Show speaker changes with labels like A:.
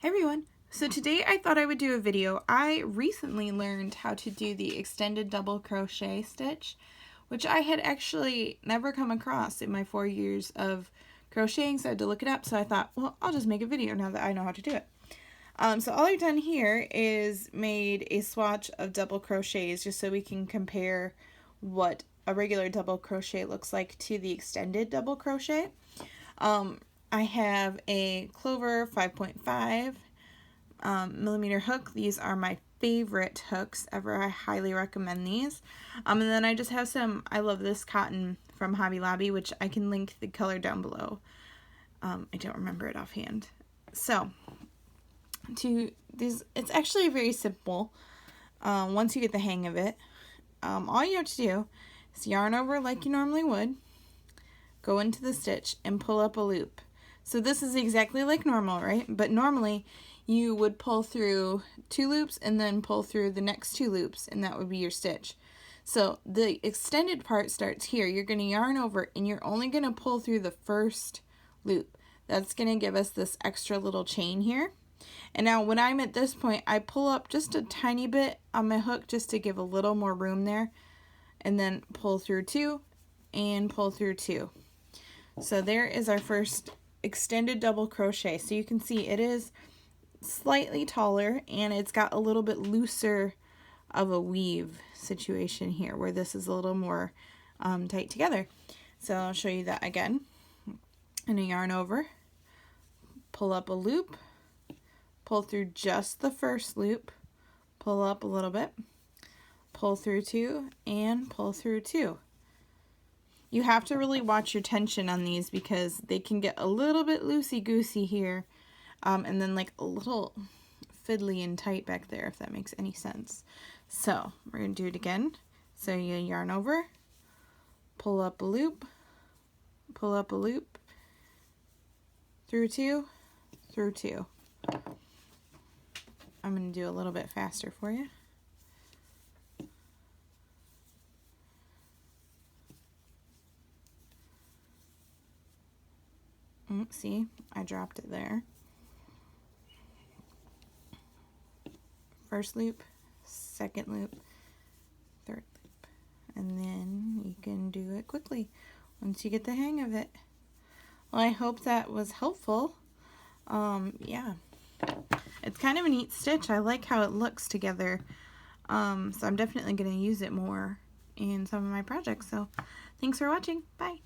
A: Hey everyone! So today I thought I would do a video. I recently learned how to do the extended double crochet stitch, which I had actually never come across in my 4 years of crocheting, so I had to look it up. So I thought, well, I'll just make a video now that I know how to do it. So all I've done here is made a swatch of double crochets just so we can compare what a regular double crochet looks like to the extended double crochet. I have a Clover 5.5 millimeter hook. These are my favorite hooks ever. I highly recommend these. And then I just have some, I love this cotton from Hobby Lobby, which I can link the color down below. I don't remember it offhand. So, it's actually very simple once you get the hang of it. All you have to do is yarn over like you normally would, go into the stitch, and pull up a loop. So this is exactly like normal, right? But normally you would pull through 2 loops and then pull through the next 2 loops, and that would be your stitch. So the extended part starts here. You're going to yarn over and you're only going to pull through the first loop. That's going to give us this extra little chain here. And now when I'm at this point, I pull up just a tiny bit on my hook just to give a little more room there, and then pull through 2 and pull through 2. So there is our first extended double crochet. So you can see it is slightly taller and it's got a little bit looser of a weave situation here, where this is a little more tight together. So I'll show you that again. I'm gonna yarn over, pull up a loop, pull through just the first loop, pull up a little bit, pull through 2, and pull through 2. You have to really watch your tension on these because they can get a little bit loosey-goosey here, and then like a little fiddly and tight back there, if that makes any sense. So we're going to do it again. So you yarn over, pull up a loop, pull up a loop, through 2, through 2. I'm going to do a little bit faster for you. See, I dropped it there. First loop, second loop, third loop, and then you can do it quickly once you get the hang of it. Well, I hope that was helpful. Yeah, it's kind of a neat stitch. I like how it looks together. So I'm definitely going to use it more in some of my projects. So thanks for watching. Bye.